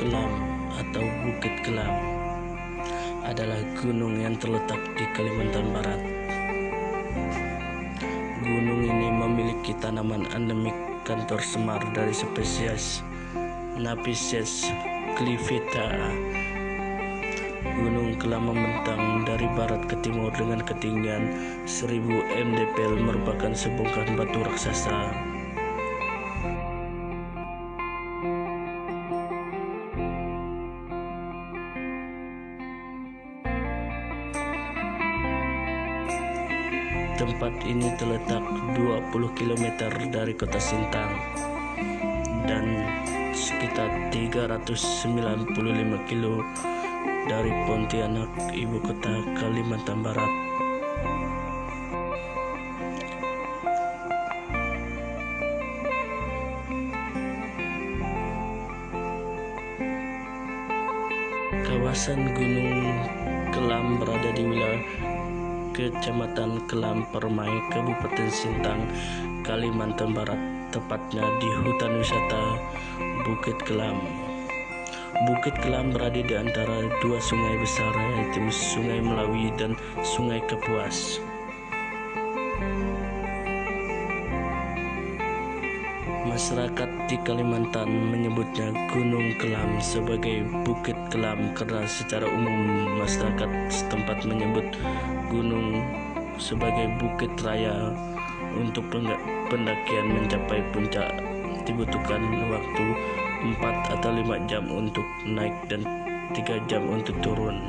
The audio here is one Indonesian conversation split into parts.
Kelam atau Bukit Kelam adalah gunung yang terletak di Kalimantan Barat. Gunung ini memiliki tanaman endemik kantor semar dari spesies Napisaceae clivata. Gunung Kelam membentang dari barat ke timur dengan ketinggian 1000 mdpl, merupakan sebongkah batu raksasa. Tempat ini terletak 20 km dari kota Sintang dan sekitar 395 km dari Pontianak, ibu kota Kalimantan Barat. Kawasan Gunung Kelam berada di wilayah Kecamatan Kelam Permai, Kabupaten Sintang, Kalimantan Barat, tepatnya di hutan wisata Bukit Kelam. Bukit Kelam berada di antara dua sungai besar, yaitu Sungai Melawi dan Sungai Kapuas. Masyarakat di Kalimantan menyebutnya Gunung Kelam sebagai Bukit Kelam karena secara umum masyarakat setempat menyebut gunung sebagai Bukit Raya. Untuk pendakian mencapai puncak dibutuhkan waktu 4 atau 5 jam untuk naik dan 3 jam untuk turun.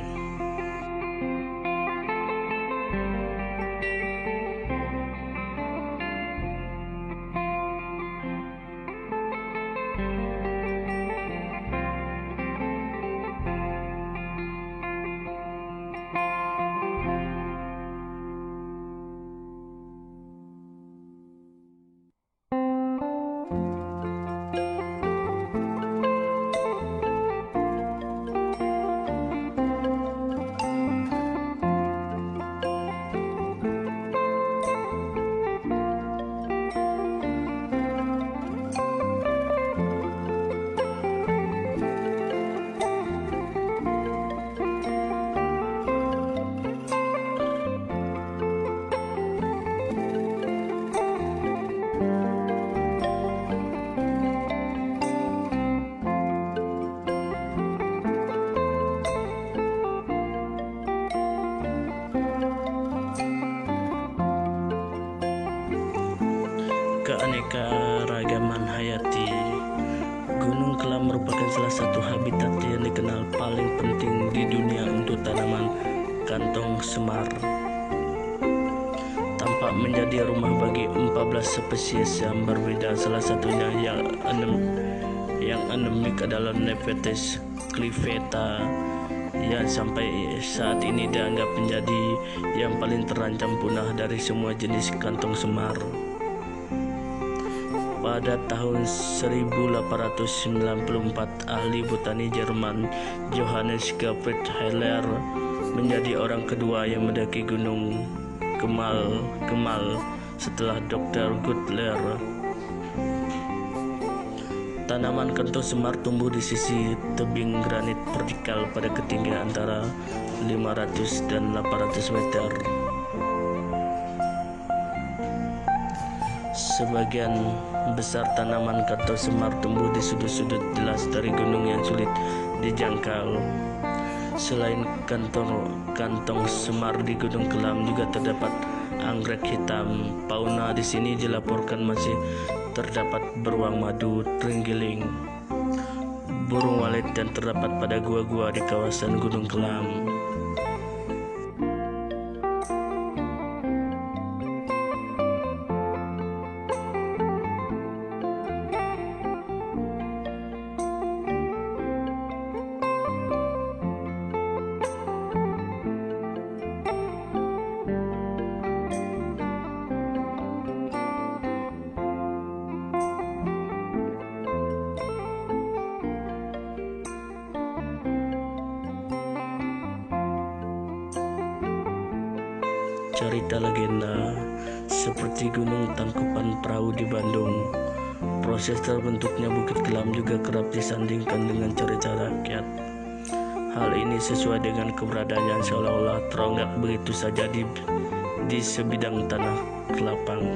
Keanekaragaman hayati. Gunung Kelam merupakan salah satu habitat yang dikenal paling penting di dunia untuk tanaman kantong semar. Tampak menjadi rumah bagi 14 spesies yang berbeda, salah satunya yang endemik adalah Napisaceae clivata yang sampai saat ini dianggap menjadi yang paling terancam punah dari semua jenis kantong semar. Pada tahun 1894, ahli botani Jerman Johannes Gottfried Heller menjadi orang kedua yang mendaki Gunung Kemal setelah Dr. Gutler. Tanaman kantong semar tumbuh di sisi tebing granit vertikal pada ketinggian antara 500 dan 800 meter. Sebagian besar tanaman kantong semar tumbuh di sudut-sudut jelas dari gunung yang sulit dijangkau. Selain kantong semar di Gunung Kelam juga terdapat anggrek hitam. Fauna di sini dilaporkan masih terdapat beruang madu, terenggiling, burung walet, dan terdapat pada gua-gua di kawasan Gunung Kelam. cerita legenda seperti Gunung Tangkuban Perahu di Bandung, Proses terbentuknya Bukit Kelam juga kerap disandingkan dengan cerita rakyat. Hal ini sesuai dengan keberadaan yang seolah-olah teronggak begitu saja di sebidang tanah lapang.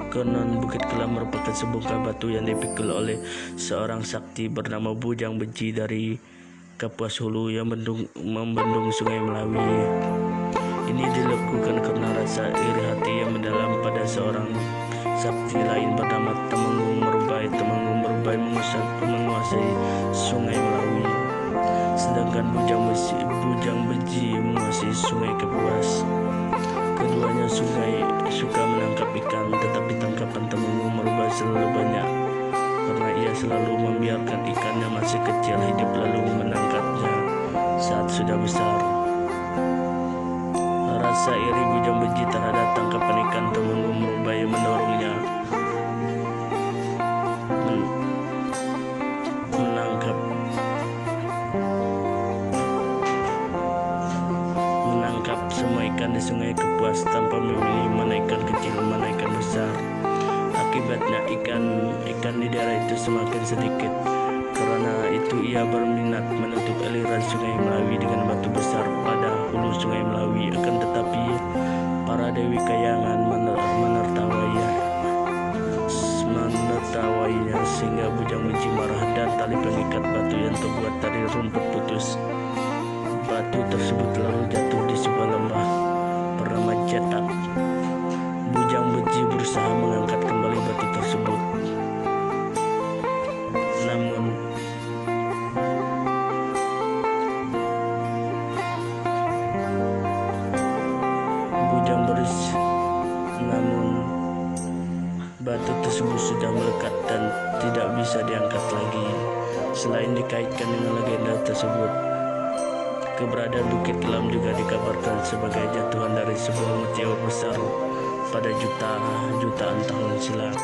Konon Bukit Kelam merupakan sebongkah batu yang dipikul oleh seorang sakti bernama Bujang Beji dari Kapuas Hulu yang membendung Sungai Melawi. Ini dilakukan karena rasa iri hati yang mendalam pada seorang sakti lain bernama Temenggung Merubai. Temenggung Merubai menguasai Sungai Melawi, sedangkan Bujang Beji menguasai Sungai Kapuas. Keduanya suka menangkap ikan, tetapi tangkapan Temenggung Merubai selalu banyak karena ia selalu membiarkan ikan yang masih kecil hidup lalu menangkapnya saat sudah besar. Rasa iri Bujang Beji terhadap tangkapan ikan Temenggung Merubai mendorongnya menangkap semua ikan di Sungai Kapuas tanpa memilih mana ikan kecil mana ikan besar. Akibatnya ikan di daerah itu semakin sedikit. Karena itu ia berminat menutup aliran Sungai Melawi dengan batu besar pada hulu Sungai Melawi. Akan tetapi para dewi kayangan menertawainya sehingga Bujang Beji marah dan tali pengikat batu yang terbuat dari rumput putus. Batu tersebut lalu jatuh di sebuah lembah bernama Cetak. Bujang Beji berusaha mengangkat kembali batu tersebut. Namun batu tersebut sudah melekat dan tidak bisa diangkat lagi. Selain dikaitkan dengan legenda tersebut, keberadaan Bukit Kelam juga dikabarkan sebagai jatuhan dari sebuah meteor besar pada jutaan tahun silam.